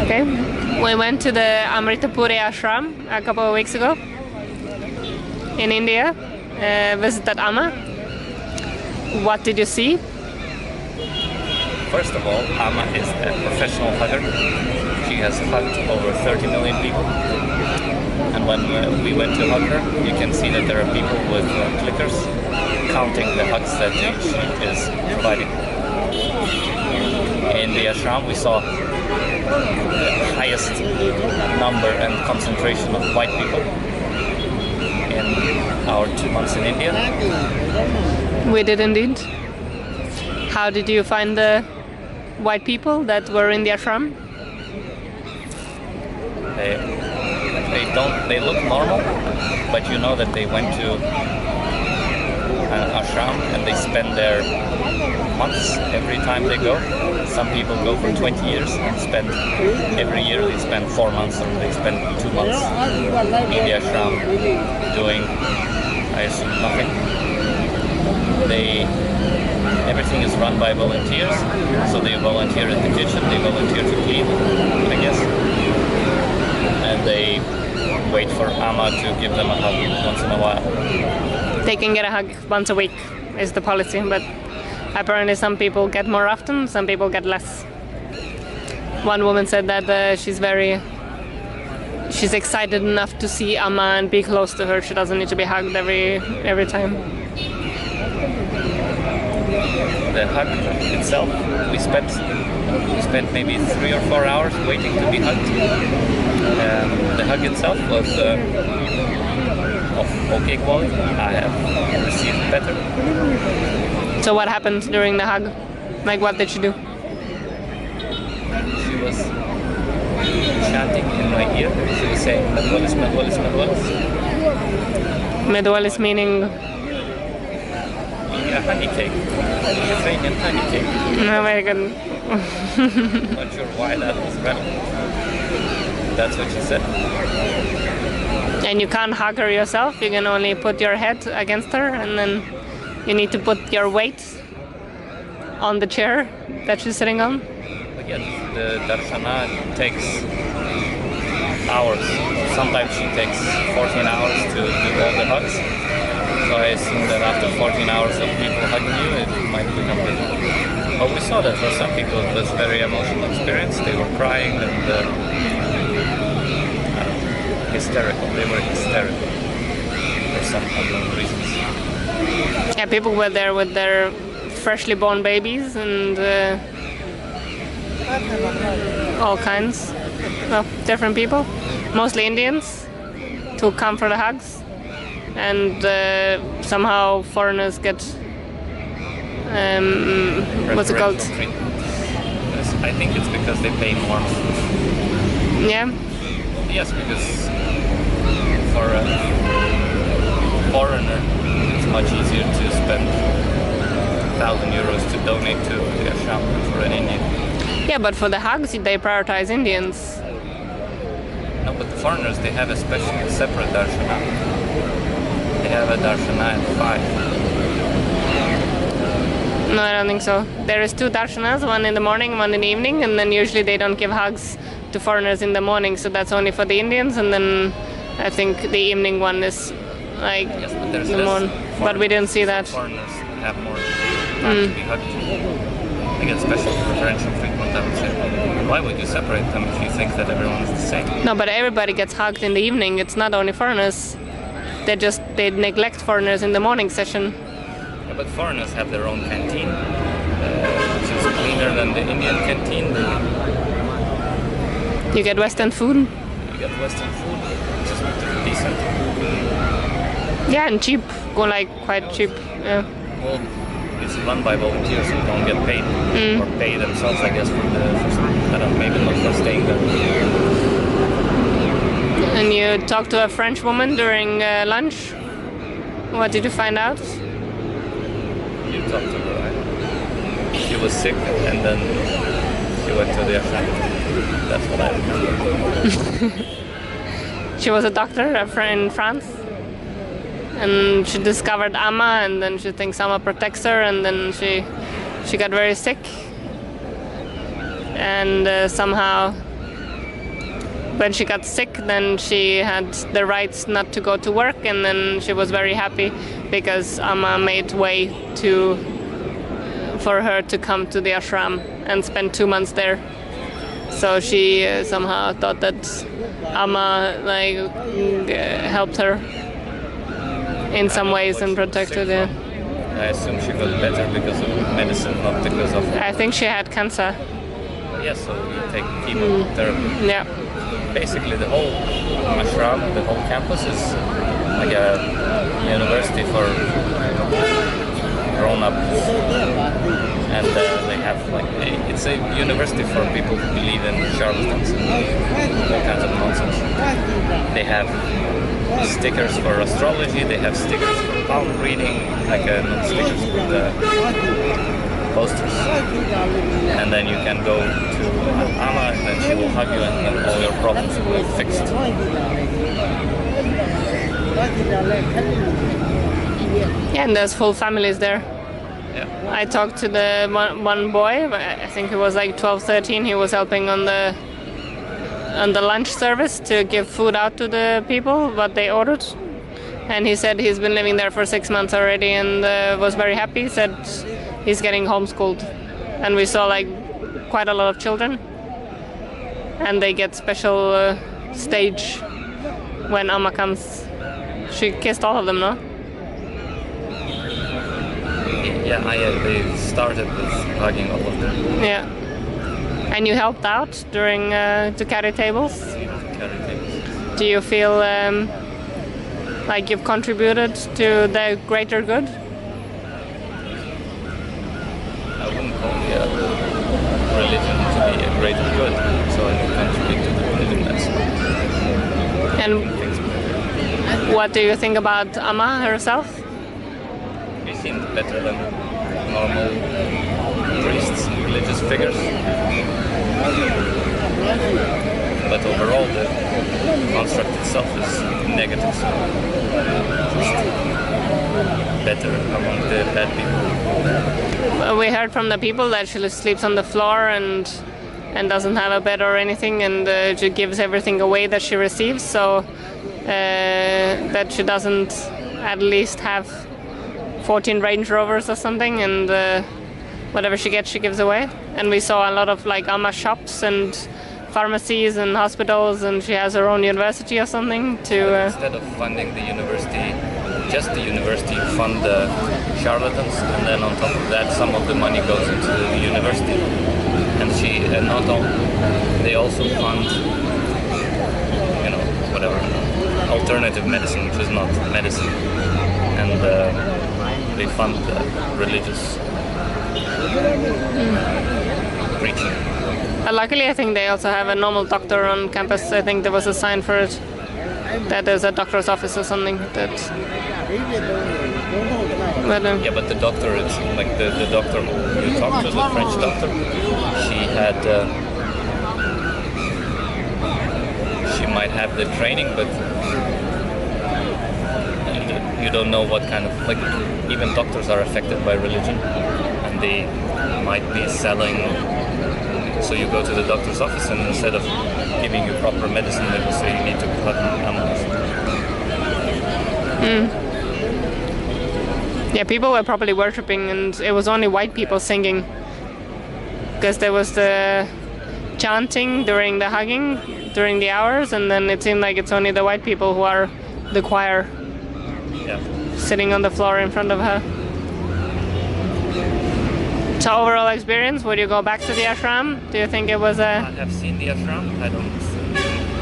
Okay. We went to the Amritapuri Ashram a couple of weeks ago in India. Visited Amma. What did you see? First of all, Amma is a professional hugger. She has hugged over 30 million people. And when we went to hug her, you can see that there are people with clickers counting the hugs that she is providing. In the ashram, we saw the highest number and concentration of white people in our 2 months in India. We did indeed. How did you find the white people that were in the ashram? They look normal, but you know that they went to an ashram and they spend there months every time they go. Some people go for 20 years and spend every year they spend 4 months or they spend 2 months in the ashram doing, I assume, nothing. Everything is run by volunteers, so they volunteer in the kitchen, they volunteer to clean, I guess. And they wait for Amma to give them a hug once in a while. They can get a hug once a week, is the policy, but apparently some people get more often, some people get less. One woman said that she's excited enough to see Amma and be close to her. She doesn't need to be hugged every time. The hug itself, we spent maybe 3 or 4 hours waiting to be hugged. The hug itself was of okay quality. I have received better. So what happened during the hug? Like, what did she do? She was chanting in my ear. She was saying, "Medwalis, Medwalis, Medwalis." Medwalis meaning? A honey cake. Ukrainian honey cake. Oh my god. Not sure why that was relevant. That's what she said. And you can't hug her yourself, you can only put your head against her, and then you need to put your weight on the chair that she's sitting on. But yeah, the darshana takes hours. Sometimes she takes 14 hours to do all the hugs. So I assume that after 14 hours of people hugging you, it might become difficult. But we saw that for some people it was a very emotional experience. They were crying and hysterical. They were hysterical for some unknown reasons. Yeah, people were there with their freshly born babies and all kinds of different people, mostly Indians, to come for the hugs. And somehow foreigners get what's it called? I think it's because they pay more. Yeah. Yes, because for a foreigner, it's much easier to spend 1,000 euros to donate to the ashram than for an Indian. Yeah, but for the hugs, they prioritize Indians. No, but the foreigners, they have a separate darshana. They have a darshana at 5. No, I don't think so. There is 2 darshanas, one in the morning, one in the evening, and then usually they don't give hugs to foreigners in the morning, so that's only for the Indians, and then I think the evening one is like yes, but there's the morning. But we didn't see that. Foreigners have more time to be hugged. They get special preferential treatment, I would say. Why would you separate them if you think that everyone is the same? No, but everybody gets hugged in the evening. It's not only foreigners. They neglect foreigners in the morning session. Yeah, but foreigners have their own canteen, which is cleaner than the Indian canteen. You get Western food. You get Western food, which is decent. Yeah, and cheap. Like quite cheap. Yeah. Well, it's run by volunteers who don't get paid or pay themselves, I guess, for I don't know, maybe not for staying there. And you talked to a French woman during lunch. What did you find out? You talked to her, right? She was sick and then she went to the ashram. That's what I remember. She was a doctor in France. And she discovered Amma, and then she thinks Amma protects her, and then she got very sick. and somehow when she got sick, then she had the rights not to go to work, and then she was very happy because Amma made way for her to come to the ashram and spend 2 months there. So she somehow thought that Amma helped her in some ways and protected her. I assume she got better because of medicine, not because of... I think she had cancer. Yes, so you take chemotherapy. Yeah. Basically the whole ashram, the whole campus is like a university for grown-ups, and they have it's a university for people who believe in charlatans and all kinds of nonsense. They have stickers for astrology, they have stickers for palm reading, not stickers with the posters, and then you can go to Amma and then she will hug you and then all your problems will be fixed. Yeah, and there's full families there. Yeah. I talked to the one boy, I think he was like 12, 13, he was helping on the lunch service to give food out to the people, what they ordered. And he said he's been living there for 6 months already and was very happy. He said he's getting homeschooled. And we saw quite a lot of children. And they get special stage when Amma comes. She kissed all of them, no? Yeah, they started with hugging all of them. Yeah. And you helped out during to carry tables? Carry tables. Do you feel like you've contributed to the greater good? I wouldn't call religion to be a greater good, so I contribute to the religion. That's and what do you think about Amma herself? She seemed better than normal priests, religious figures. But overall, the construct itself is negative, so just better among the bad people. Well, we heard from the people that she sleeps on the floor and doesn't have a bed or anything, and she gives everything away that she receives, so that she doesn't at least have 14 Range Rovers or something, and whatever she gets, she gives away. And we saw a lot of Amma shops and pharmacies and hospitals, and she has her own university or something to... Instead of funding the university, just the university, fund the charlatans, and then on top of that, some of the money goes into the university. And they also fund, whatever, alternative medicine, which is not medicine. And they fund the religious preaching. Luckily, I think they also have a normal doctor on campus. I think there was a sign for it, that there's a doctor's office or something. Yeah, but the doctor, it's like the doctor you talked to, the French doctor, she might have the training, but you don't know what kind of, even doctors are affected by religion, and they might be selling. So you go to the doctor's office, and instead of giving you proper medicine, they will say you need to cut Amma. Yeah, people were probably worshipping, and it was only white people singing, because there was the chanting during the hugging, during the hours, and then it seemed like it's only the white people who are the choir, sitting on the floor in front of her. So overall experience, would you go back to the ashram? Do you think it was a... I have seen the ashram. I don't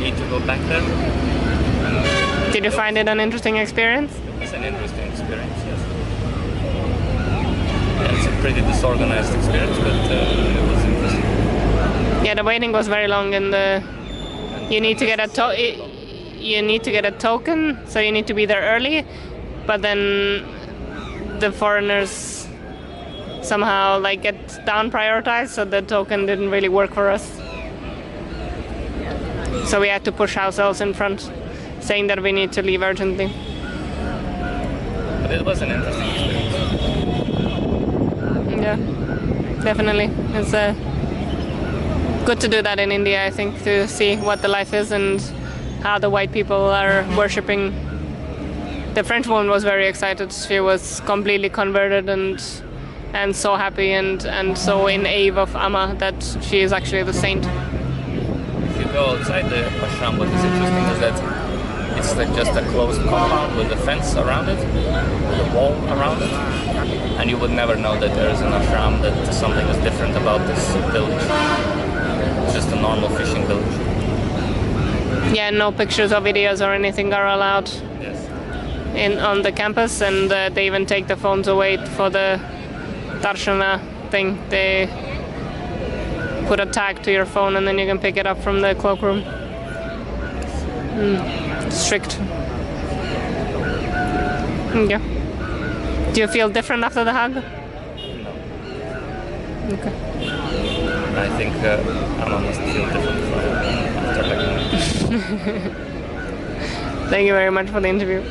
need to go back there. Did you find it an interesting experience? It's an interesting experience, yes. And it's a pretty disorganized experience, but it was interesting. Yeah, the waiting was very long, and you need to get a token, so you need to be there early. But then the foreigners somehow get down prioritized, so the token didn't really work for us. So we had to push ourselves in front, saying that we need to leave urgently. But it was an interesting experience. Yeah, definitely. It's good to do that in India, I think, to see what the life is and how the white people are worshipping. The French woman was very excited. She was completely converted and so happy and so in awe of Amma that she is actually the saint. If you go outside the ashram, what is interesting is that it's like just a closed compound with a fence around it, with a wall around it, and you would never know that there is an ashram, that something is different about this village. It's just a normal fishing village. Yeah, no pictures or videos or anything are allowed on the campus, and they even take the phones away for the darshana thing. They put a tag to your phone and then you can pick it up from the cloakroom. Strict. Yeah. Do you feel different after the hug? No. Okay. I think Amma must feel different after hugging me. Thank you very much for the interview.